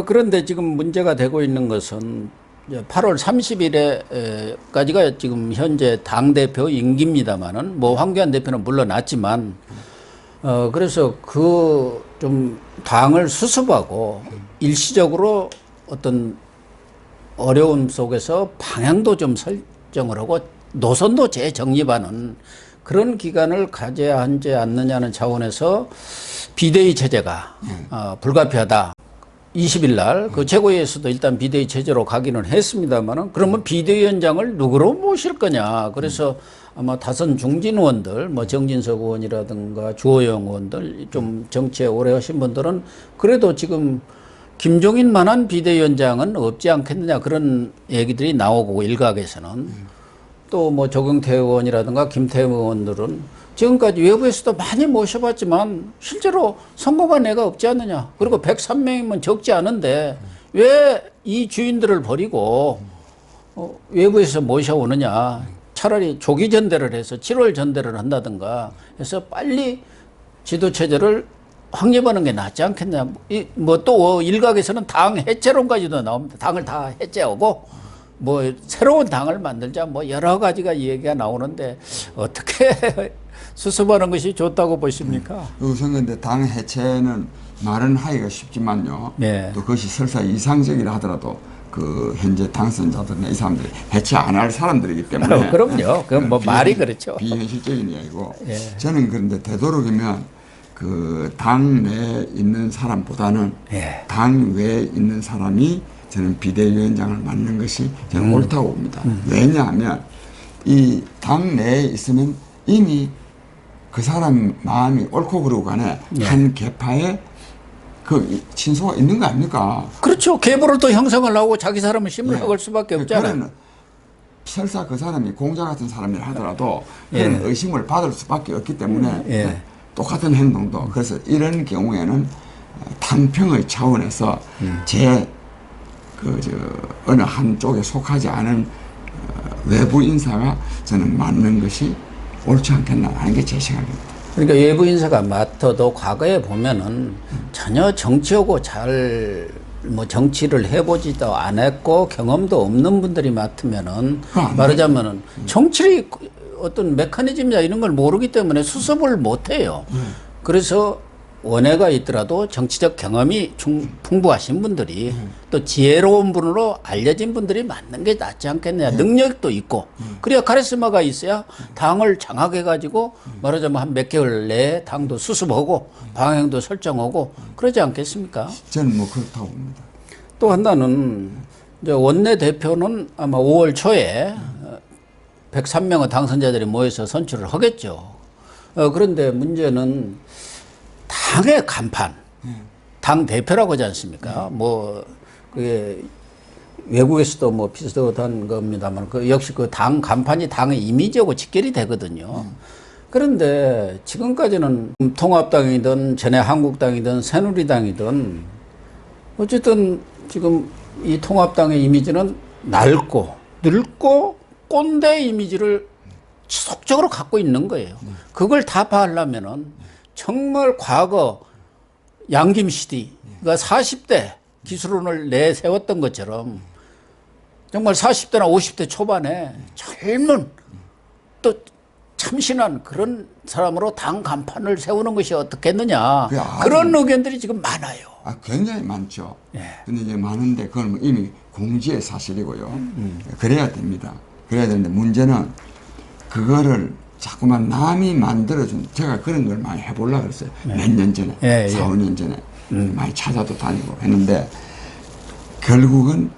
그런데 지금 문제가 되고 있는 것은 8월 30일에까지가 지금 현재 당대표 임기입니다만은 뭐 황교안 대표는 물러났지만 그래서 그 좀 당을 수습하고 일시적으로 어떤 어려움 속에서 방향도 좀 설정을 하고 노선도 재정립하는 그런 기간을 가져야 하지 않느냐는 차원에서 비대위 체제가 불가피하다. 20일 날 그 최고위에서도 일단 비대위 체제로 가기는 했습니다만은 그러면 비대위원장을 누구로 모실 거냐. 그래서 아마 다선 중진 의원들, 뭐 정진석 의원이라든가 주호영 의원들 좀 정치에 오래 하신 분들은 그래도 지금 김종인만한 비대위원장은 없지 않겠느냐 그런 얘기들이 나오고 일각에서는 또 뭐 조경태 의원이라든가 김태흠 의원들은 지금까지 외부에서도 많이 모셔봤지만 실제로 성공한 애가 없지 않느냐. 그리고 103명이면 적지 않은데 왜 이 주인들을 버리고 외부에서 모셔오느냐. 차라리 조기 전대를 해서 7월 전대를 한다든가 해서 빨리 지도체제를 확립하는 게 낫지 않겠냐. 뭐 또 일각에서는 당 해체론까지도 나옵니다. 당을 다 해체하고 뭐 새로운 당을 만들자 뭐 여러 가지가 얘기가 나오는데 어떻게 수습하는 것이 좋다고 보십니까? 우선 근데 당 해체는 말은 하기가 쉽지만요. 네. 또 그것이 설사 이상적이라 하더라도 그 현재 당선자들이나 이 사람들이 해체 안 할 사람들이기 때문에 그럼요. 그건 뭐 말이 그렇죠. 비현실적인 이야기고 예. 저는 그런데 되도록이면 그 당 내에 있는 사람보다는 예. 당 외에 있는 사람이 저는 비대위원장을 맡는 것이 저는 옳다고 봅니다. 왜냐하면 이 당 내에 있으면 이미 그 사람 마음이 옳고 그르고 간에 예. 한 계파에 그 친소가 있는 거 아닙니까? 그렇죠. 계보를 또 형성을 하고 자기 사람을 심으려고 할 수밖에 없잖아요. 그러면 설사 그 사람이 공자 같은 사람이라 하더라도 그런 의심을 받을 수밖에 없기 때문에 똑같은 행동도 그래서 이런 경우에는 당평의 차원에서 어느 한쪽에 속하지 않은 외부 인사가 저는 맡는 것이 옳지 않겠나 하는 게 제 생각입니다. 그러니까 외부 인사가 맡아도 과거에 보면은 전혀 정치하고 잘 뭐 정치를 해보지도 않았고 경험도 없는 분들이 맡으면은 말하자면은 정치의 어떤 메커니즘이나 이런 걸 모르기 때문에 수습을 못 해요. 그래서 원회가 있더라도 정치적 경험이 풍부하신 분들이 또 지혜로운 분으로 알려진 분들이 맡는 게 낫지 않겠느냐. 능력도 있고 그래야 카리스마가 있어야 당을 장악해가지고 말하자면 한 몇 개월 내에 당도 수습하고 방향도 설정하고 그러지 않겠습니까? 저는 뭐 그렇다고 봅니다. 또 하나는 이제 원내대표는 아마 5월 초에 103명의 당선자들이 모여서 선출을 하겠죠. 그런데 문제는 당의 간판, 당 대표라고 하지 않습니까? 뭐 그게 외국에서도 뭐 비슷한 겁니다만 그 역시 그 당 간판이 당의 이미지하고 직결이 되거든요. 그런데 지금까지는 통합당이든 전에 한국당이든 새누리당이든 어쨌든 지금 이 통합당의 이미지는 낡고 늙고 꼰대 이미지를 지속적으로 갖고 있는 거예요. 그걸 타파하려면은 정말 과거 양김시대가 40대 기술론을 내세웠던 것처럼 정말 40대나 50대 초반에 젊은 또 참신한 그런 사람으로 당 간판을 세우는 것이 어떻겠느냐. 그런 의견들이 지금 많아요. 굉장히 많죠. 예. 근데 이제 많은데 그건 이미 공지의 사실이고요. 그래야 됩니다. 그래야 되는데 문제는 그거를 자꾸만 남이 만들어준, 제가 그런 걸 많이 해보려고 그랬어요. 몇 년 전에, 4, 5년 전에 많이 찾아도 다니고 했는데 결국은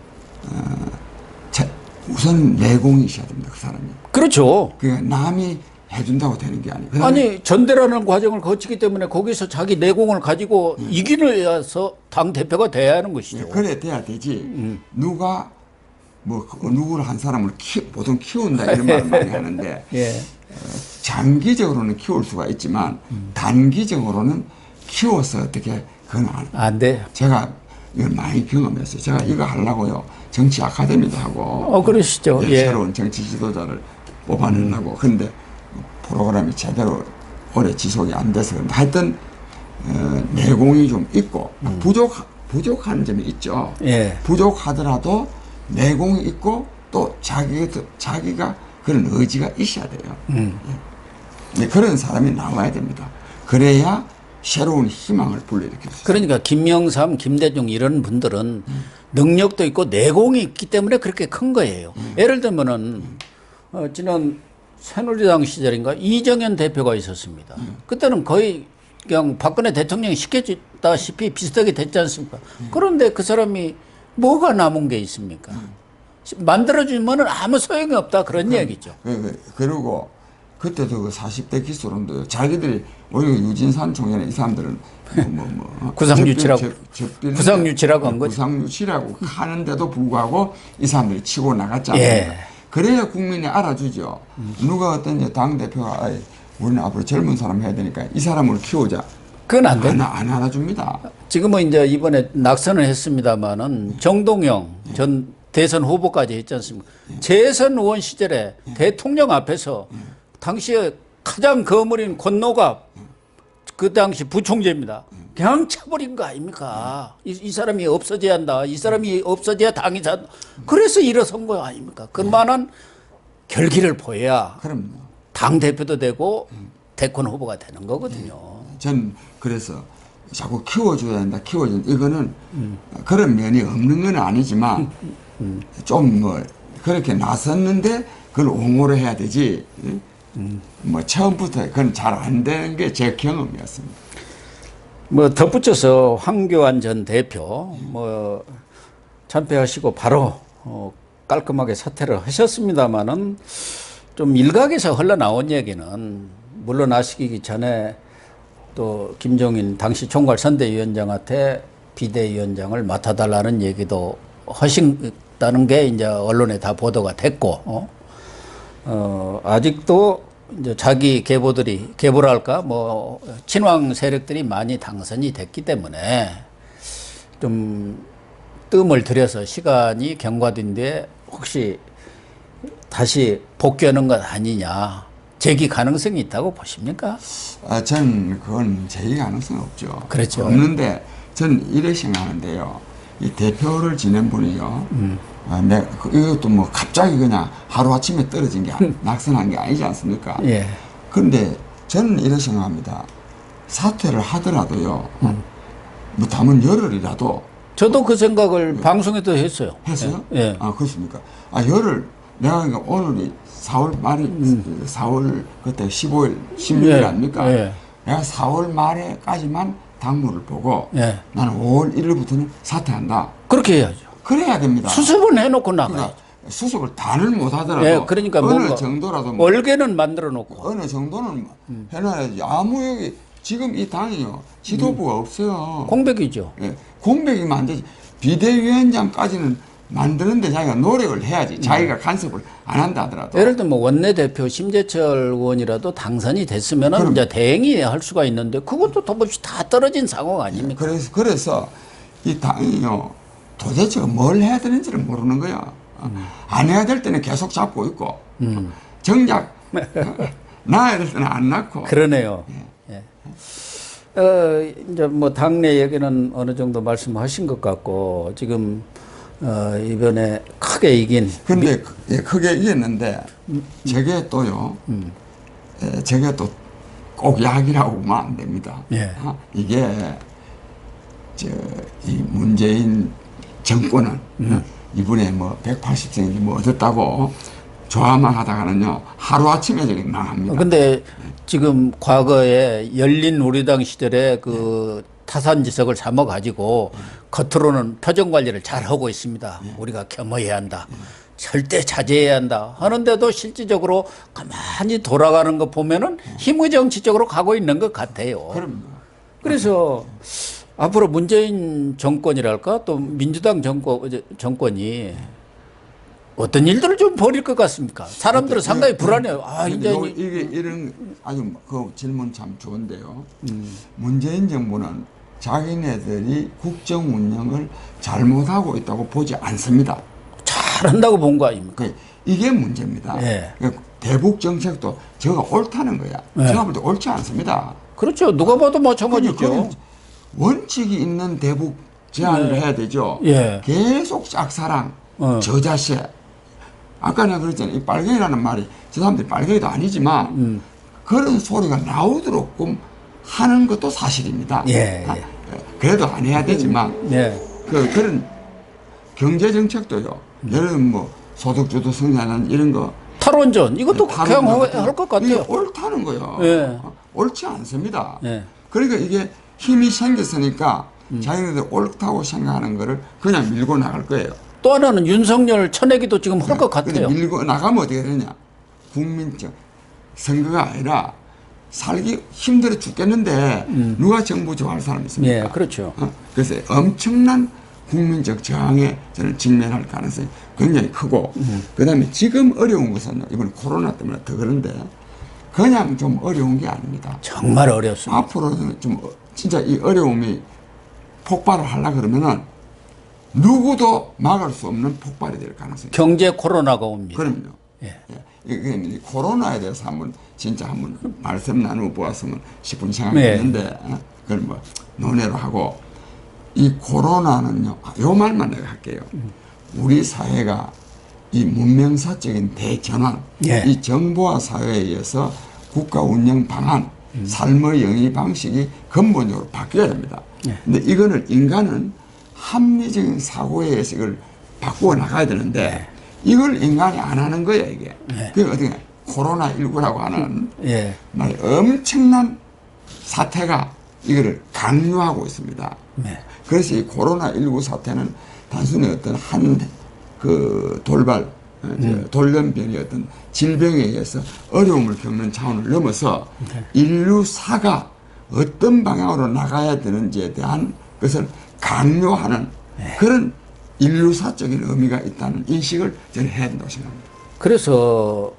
우선 내공이 있어야 됩니다. 그 사람이. 그렇죠. 그러니까 남이 해준다고 되는 게 아니에요. 아니 전대라는 과정을 거치기 때문에 거기서 자기 내공을 가지고 이기려서 당 대표가 돼야 하는 것이죠. 그래 돼야 되지. 누가 뭐 누구를 한 사람을 보통 키운다 이런 말을 많이 하는데 장기적으로는 키울 수가 있지만 단기적으로는 키워서 어떻게 그건 안 돼. 제가 이걸 많이 경험했어요. 제가 이거 하려고요. 정치 아카데미도 하고. 그러시죠. 새로운 정치 지도자를 뽑아내려고. 근데 프로그램이 제대로 오래 지속이 안 돼서 그런데 하여튼 내공이 좀 있고 부족한 점이 있죠. 예. 부족하더라도 내공이 있고 또 자기가 그런 의지가 있어야 돼요. 네, 그런 사람이 나와야 됩니다. 그래야 새로운 희망을 불러일으킬 수 있어요. 그러니까 김영삼, 김대중 이런 분들은 능력도 있고 내공이 있기 때문에 그렇게 큰 거예요. 예를 들면은 지난 새누리당 시절인가 이정현 대표가 있었습니다. 그때는 거의 그냥 박근혜 대통령이 시켜줬다시피 비슷하게 됐지 않습니까? 그런데 그 사람이 뭐가 남은 게 있습니까? 만들어주면은 아무 소용이 없다 그런 얘기죠. 그리고 그때도 그 40대 기술론도 자기들이 오히려 유진산 총회는 이 사람들은 구상유치라고 한 거죠. 구상유치라고 하는데도 불구하고 이 사람들이 치고 나갔잖아요. 예. 그래야 국민이 알아주죠. 누가 어떤 당 대표가 우리는 앞으로 젊은 사람 해야 되니까 이 사람을 키우자. 그건 안 돼. 안 알아줍니다. 지금은 이제 이번에 낙선을 했습니다만은 정동영 전 대선 후보까지 했지 않습니까? 재선 의원 시절에 대통령 앞에서 당시에 가장 거물인 권노갑 그 당시 부총재입니다. 그냥 차버린 거 아닙니까? 이 사람이 없어져야 한다. 이 사람이 없어져야 당이 잘. 그래서 일어선 거 아닙니까? 그만한 결기를 보여야 그럼요. 당 대표도 되고 대권 후보가 되는 거거든요. 전 그래서 자꾸 키워줘야 된다. 이거는 그런 면이 없는 건 아니지만 좀 뭐 그렇게 나섰는데 그걸 옹호를 해야 되지. 뭐 처음부터 그건 잘 안 되는 게 제 경험이었습니다. 뭐 덧붙여서 황교안 전 대표 뭐 참패하시고 바로 깔끔하게 사퇴를 하셨습니다마는 좀 일각에서 흘러나온 얘기는 물러나시기 전에 또 김종인 당시 총괄선대위원장한테 비대위원장을 맡아달라는 얘기도 하신다는 게 이제 언론에 다 보도가 됐고 아직도 이제 자기 계보랄까 뭐 친왕 세력들이 많이 당선이 됐기 때문에 좀 뜸을 들여서 시간이 경과된 뒤에 혹시 다시 복귀하는 것 아니냐 재기 가능성이 있다고 보십니까? 전 그건 재기 가능성이 없죠. 그렇죠. 없는데 전 이렇게 생각하는데요. 이 대표를 지낸 분이요. 이것도 뭐 갑자기 그냥 하루아침에 떨어진 게 낙선한 게 아니지 않습니까? 예. 그런데 저는 이렇게 생각합니다. 사퇴를 하더라도요. 뭐 담은 열흘이라도 저도 그 생각을 방송에도 했어요. 했어요? 예. 아, 그렇습니까? 열흘 내가 그러니까 오늘이 4월 말이 4월 그때 15일 16일 예. 아닙니까? 예. 내가 4월 말에까지만 당무를 보고 예. 나는 5월 1일부터는 사퇴한다. 그렇게 해야죠. 그래야 됩니다. 수습은 해놓고 나가야죠. 그러니까 수습을 다를 못 하더라도 예, 그러니까 어느 뭔가 정도라도 월계는 만들어 놓고 어느 정도는 해놔야지. 아무 여기 지금 이 당이요 지도부가 없어요. 공백이죠. 예, 공백이면 안 되지. 비대위원장까지는 만드는데 자기가 노력을 해야지. 자기가 간섭을 안 한다 하더라도. 예를 들면 원내대표 심재철 의원이라도 당선이 됐으면은 그럼. 이제 대행이 할 수가 있는데 그것도 도없이 다 떨어진 상황 아닙니까? 그래서 이 당이요 도대체 뭘 해야 되는지를 모르는 거야. 안 해야 될 때는 계속 잡고 있고 정작 낳아야 될 때는 안 낳고. 그러네요. 예. 이제 뭐 당내 얘기는 어느 정도 말씀하신 것 같고 지금 이번에 크게 이긴. 근데 크게 이겼는데 저게 또요. 저게 또 꼭 약이라고 보면 안 됩니다. 예. 이게 이 문재인 정권은 이번에 뭐 180석인지 뭐 얻었다고 좋아만 하다가는요 하루아침에 저기 망합니다. 근데 지금 과거에 열린 우리당 시절에 그 타산지석을 삼아가지고 겉으로는 표정 관리를 잘 하고 있습니다. 우리가 겸허해야 한다. 절대 자제해야 한다. 하는데도 실질적으로 가만히 돌아가는 거 보면은 힘의 정치적으로 가고 있는 것 같아요. 그럼요. 그래서 앞으로 문재인 정권이랄까 또 민주당 정권이 어떤 일들을 좀 벌일 것 같습니까? 사람들은 상당히 불안해요. 이제 이게 이런 아주 그 질문 참 좋은데요. 문재인 정부는 자기네들이 국정 운영을 잘못하고 있다고 보지 않습니다. 잘한다고 본 거 아닙니까? 이게 문제입니다. 예. 대북 정책도 저가 옳다는 거야. 예. 제가 볼 때 옳지 않습니다. 그렇죠. 누가 봐도 마찬가지죠. 원칙이 있는 대북 제한을 해야 되죠. 예. 계속 짝사랑, 저자세. 아까 내가 그랬잖아요. 이 빨갱이라는 말이 저 사람들이 빨갱이도 아니지만 그런 소리가 나오도록 하는 것도 사실입니다. 예, 아, 그래도 안 해야 되지만 예. 그런 경제 정책도요. 예를 들면 뭐 소득주도 성장하는 이런 거 탈원전 이것도 그냥 할 것 같아요. 이게 옳다는 거예요. 예. 옳지 않습니다. 예. 그러니까 이게 힘이 생겼으니까 자기네들 옳다고 생각하는 거를 그냥 밀고 나갈 거예요. 또 하나는 윤석열 쳐내기도 지금 할 것 근데 같아요. 밀고 나가면 어떻게 되냐. 국민적 선거가 아니라 살기 힘들어 죽겠는데 누가 정부 좋아할 사람 있습니까? 예, 그렇죠. 그래서 엄청난 국민적 저항에 저는 직면할 가능성이 굉장히 크고 그다음에 지금 어려운 것은 이번 코로나 때문에 더 그런데 그냥 좀 어려운 게 아닙니다. 정말 어렵습니다. 앞으로는 좀 진짜 이 어려움이 폭발을 하려 그러면은 누구도 막을 수 없는 폭발이 될 가능성이 경제 코로나가 옵니다. 그럼요. 예. 이게 코로나에 대해서 진짜 한번 말씀 나누어 보았으면 싶은 생각이 드는데 그걸 뭐 논의로 하고 이 코로나는요. 요 말만 내가 할게요. 우리 사회가 이 문명사적인 대전환, 예. 이 정보화 사회에 의해서 국가 운영 방안, 삶의 영위 방식이 근본적으로 바뀌어야 됩니다. 근데 이거는 인간은 합리적인 사고에 의해서 이걸 바꾸어 나가야 되는데 이걸 인간이 안 하는 거야 이게. 그게 어떻게 코로나19라고 하는 예. 엄청난 사태가 이거를 강요하고 있습니다. 네. 그래서 이 코로나19 사태는 단순히 어떤 돌발, 돌연변이 어떤 질병에 의해서 어려움을 겪는 차원을 넘어서 인류사가 어떤 방향으로 나가야 되는지에 대한 것을 강요하는 그런 인류사적인 의미가 있다는 인식을 저는 해야 된다고 생각합니다. 그래서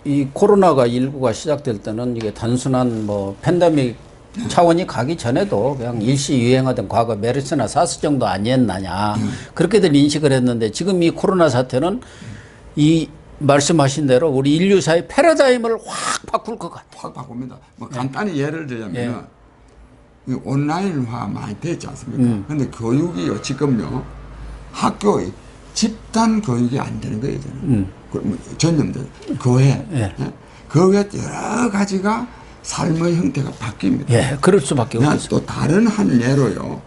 이 코로나가 19가 시작될 때는 이게 단순한 뭐 팬데믹 차원이 가기 전에도 그냥 일시 유행하던 과거 메르스나 사스 정도 아니었느냐 그렇게들 인식을 했는데 지금 이 코로나 사태는 이 말씀하신 대로 우리 인류사의 패러다임을 확 바꿀 것 같아요. 확 바꿉니다. 뭐 간단히 예를 들자면 이 온라인화 많이 됐지 않습니까? 근데 교육이요 지금요 학교의 집단 교육이 안 되는 거예요 저는. 전념들 교회 교회 여러 가지가 삶의 형태가 바뀝니다. 예, 그럴 수밖에 없어요. 또 다른 한 예로요.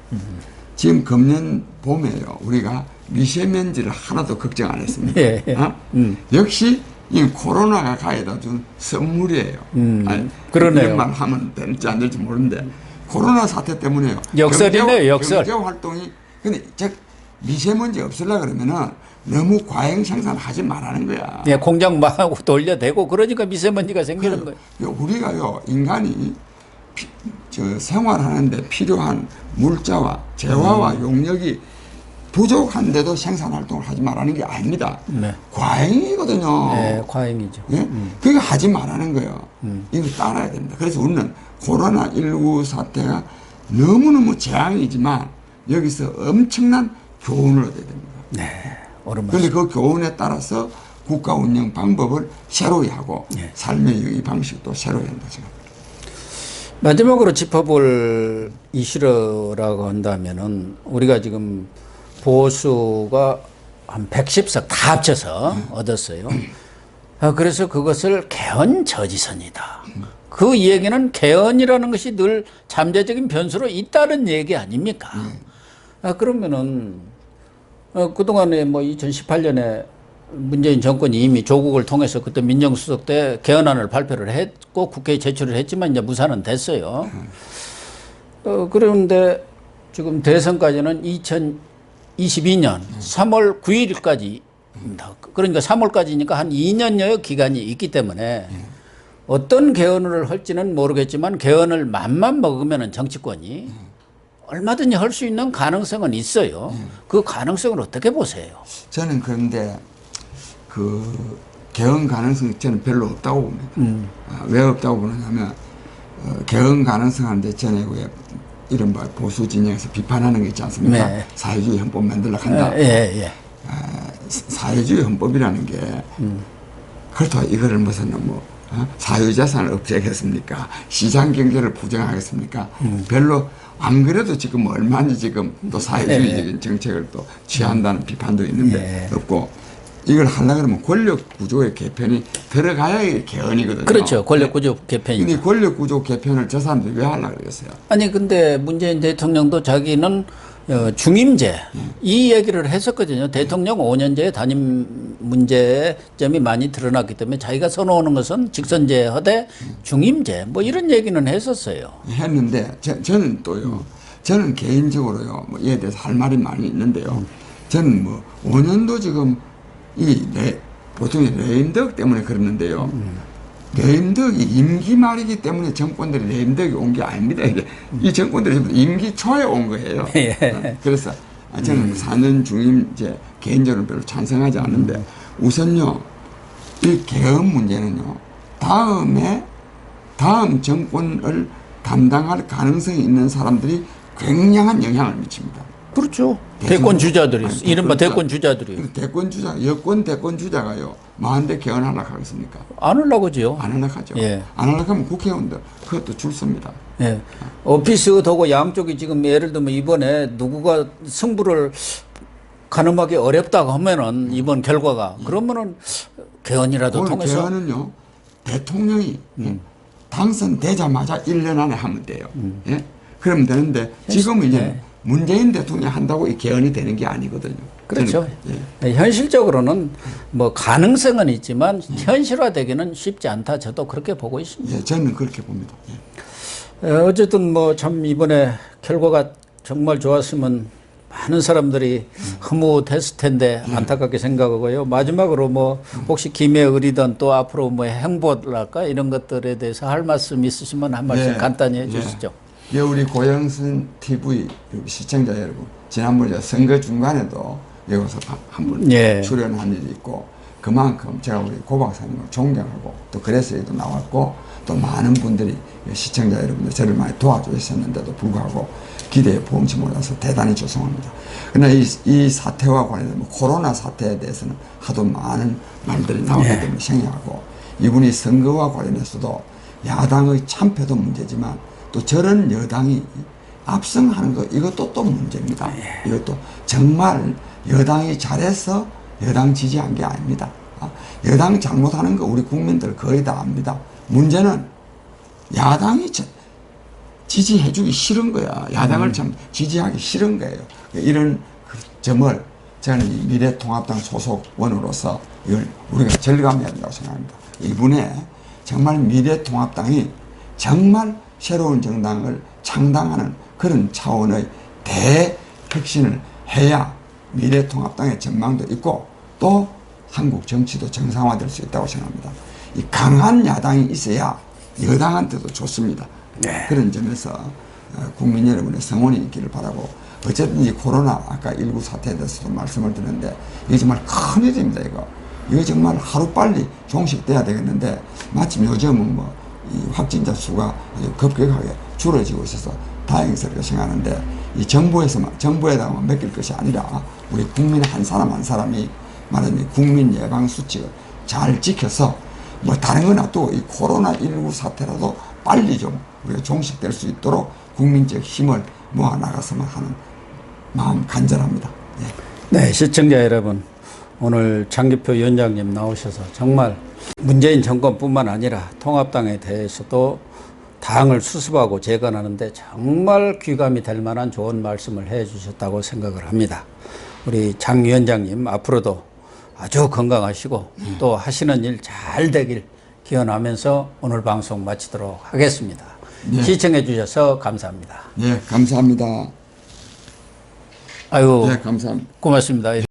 지금 금년 봄에요. 우리가 미세먼지를 하나도 걱정 안 했습니다. 예, 예. 역시 이 코로나가 가해다 준 선물이에요. 그러네요. 이런 말 하면 될지 안 될지 모르는데 코로나 사태 때문에요. 역설이네요, 역설. 경제 활동이 근데 즉 미세먼지 없으려 그러면은 너무 과잉 생산하지 말라는 거야. 예, 공장 망하고 돌려대고 그러니까 미세먼지가 생기는 거예요. 우리가요 인간이 생활하는데 필요한 물자와 재화와 용력이 부족한데도 생산 활동을 하지 말라는 게 아닙니다. 네. 과잉이거든요. 네, 과잉이죠. 예? 그거 하지 말라는 거예요. 이거 따라야 됩니다. 그래서 우리는 코로나19 사태가 너무너무 재앙이지만 여기서 엄청난 교훈을 얻어야 됩니다. 네. 그런데 그 교훈에 따라서 국가 운영 방법을 새로이 하고 삶의 영위 방식도 새로이 한다 생각합니다. 마지막으로 짚어볼 이슈라고 한다면은 우리가 지금 보수가 한 110석 다 합쳐서 얻었어요. 그래서 그것을 개헌 저지선이다. 그 얘기는 개헌이라는 것이 늘 잠재적인 변수로 있다는 얘기 아닙니까? 그러면은 그동안에 뭐 2018년에 문재인 정권이 이미 조국을 통해서 그때 민정수석 때 개헌안을 발표를 했고 국회에 제출을 했지만 이제 무산은 됐어요. 그런데 지금 대선까지는 2022년 3월 9일까지입니다. 그러니까 3월까지니까 한 2년여의 기간이 있기 때문에 어떤 개헌을 할지는 모르겠지만 개헌을 맘만 먹으면 정치권이 얼마든지 할 수 있는 가능성은 있어요. 그 가능성을 어떻게 보세요? 저는 그런데 그 개헌 가능성이 저는 별로 없다고 봅니다. 왜 없다고 보느냐면 개헌 가능성 하는데 전에 왜 이른바 보수 진영에서 비판하는 게 있지 않습니까? 네. 사회주의 헌법 만들려고 한다. 사회주의 헌법이라는 게 그렇다고 이거를 무슨 뭐 사유재산을 없애겠습니까? 시장 경제를 부정하겠습니까? 별로 안 그래도 지금 얼마나 지금 또 사회주의적인 정책을 또 취한다는 비판도 있는데 없고 이걸 하려 그러면 권력 구조의 개편이 들어가야 이게 개헌이거든요. 그렇죠. 권력 구조 개편이. 근데 권력 구조 개편을 저 사람들이 왜 하려고 그러겠어요? 아니 근데 문재인 대통령도 자기는 중임제 이 얘기를 했었거든요. 대통령 5년제 단임 문제점이 많이 드러났기 때문에 자기가 선호하는 것은 직선제 하되 중임제 뭐 이런 얘기는 했었어요. 했는데 저는 또요. 저는 개인적으로요. 뭐 이에 대해서 할 말이 많이 있는데요. 저는 뭐 5년도 지금 보통 레임덕 때문에 그러는데요. 레임덕이 임기 말이기 때문에 정권들이 레임덕이 온 게 아닙니다. 이게 이 정권들이 전부 임기 초에 온 거예요. 그래서 저는 4년 중임제 개인적으로 별로 찬성하지 않는데 우선요 이 개헌 문제는요 다음 정권을 담당할 가능성이 있는 사람들이 굉장한 영향을 미칩니다. 그렇죠. 대권 주자들이 이른바 대권 주자들이 여권 대권 주자가요 마한대 개헌하려고 하겠습니까? 안 하려고지요. 안 하려고 하죠. 예. 안 하려고 하면 국회의원들 그것도 줄 섭니다. 예. 오피스 도고 양쪽이 지금 예를 들면 이번에 누구가 승부를 가늠하기 어렵다고 하면은 이번 결과가 그러면은 개헌이라도 오늘 통해서 개헌은요 대통령이 당선되자마자 1년 안에 하면 돼요. 예? 그러면 되는데 지금은 이제 문재인 대통령이 한다고 이 개헌이 되는 게 아니거든요. 그렇죠. 저는, 예. 현실적으로는 뭐 가능성은 있지만 현실화되기는 쉽지 않다. 저도 그렇게 보고 있습니다. 예, 저는 그렇게 봅니다. 예. 어쨌든 뭐 참 이번에 결과가 정말 좋았으면 많은 사람들이 흐뭇했을 텐데 안타깝게 생각하고요. 마지막으로 뭐 혹시 김해의리든 또 앞으로 뭐 행보랄까 이런 것들에 대해서 할 말씀 있으시면 한 말씀 간단히 해주시죠. 예, 우리 고영순 TV 시청자 여러분, 지난번에 선거 중간에도 여기서 한번 출연한 일이 있고 그만큼 제가 우리 고 박사님을 존경하고 또 그래서 여기도 나왔고 또 많은 분들이 시청자 여러분들 저를 많이 도와주셨는데도 불구하고 기대에 부응치 못해서 대단히 죄송합니다. 그러나 이 사태와 관련해서 코로나 사태에 대해서는 하도 많은 말들이 나오기 때문에 생략하고 이분이 선거와 관련해서도 야당의 참패도 문제지만 또 저런 여당이 압승하는 거 이것도 또 문제입니다. 이것도 정말 여당이 잘해서 여당 지지한 게 아닙니다. 여당 잘못하는 거 우리 국민들 거의 다 압니다. 문제는 야당이 지지해주기 싫은 거야. 야당을 참 지지하기 싫은 거예요. 이런 점을 저는 미래통합당 소속원으로서 이걸 우리가 절감해야 된다고 생각합니다. 이분의 정말 미래통합당이 정말 새로운 정당을 창당하는 그런 차원의 대혁신을 해야 미래통합당의 전망도 있고 또 한국 정치도 정상화될 수 있다고 생각합니다. 이 강한 야당이 있어야 여당한테도 좋습니다. 그런 점에서 국민 여러분의 성원이 있기를 바라고 어쨌든 이 코로나 아까 19 사태에 대해서도 말씀을 드렸는데 이게 정말 큰일입니다. 이거 정말 하루빨리 종식돼야 되겠는데 마침 요즘은 뭐 이 확진자 수가 아주 급격하게 줄어지고 있어서 다행스럽게 생각하는데 이 정부에다가만 맡길 것이 아니라 우리 국민 한 사람 한 사람이 말하자면 국민 예방 수칙을 잘 지켜서 뭐 다른 건 놔두고 이 코로나19 사태라도 빨리 좀 우리가 종식될 수 있도록 국민적 힘을 모아 나갔으면 하는 마음 간절합니다. 네, 시청자 여러분, 오늘 장기표 위원장님 나오셔서 정말 문재인 정권뿐만 아니라 통합당에 대해서도 당을 수습하고 재건하는데 정말 귀감이 될 만한 좋은 말씀을 해 주셨다고 생각을 합니다. 우리 장 위원장님 앞으로도 아주 건강하시고 또 하시는 일 잘 되길 기원하면서 오늘 방송 마치도록 하겠습니다. 시청해 주셔서 감사합니다. 네, 감사합니다. 아유, 네, 감사합니다. 고맙습니다.